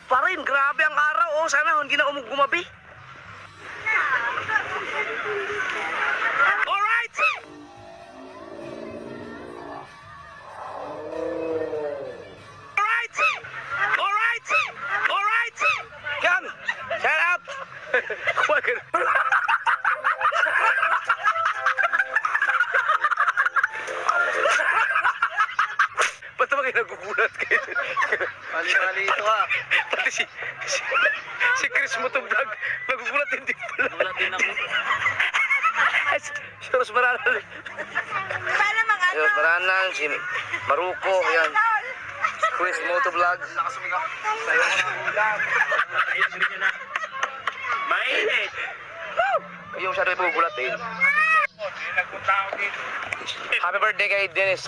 pa rin. Grabe ang araw. Oh, sana hindi na gumabi. Alright! Alright! Alright! Alright! Yan! Shout out! Huwag ka. Ba't naman kayo nagugulat kayo? Mali-mali ito ha. Pati si Chris mo itong vlog, nagugulat din pala. Nagulat din ako. Si Ros Maranan. Sana mga Si Ros Maranan, si Maruko, yan. Si Chris Motovlog. Nakasumigaw. Sayo ko ng ulam. Ayos rin na. Mainit. Yung siya rin pugulat eh. Nagpunta ako dito. Happy birthday kay Dennis.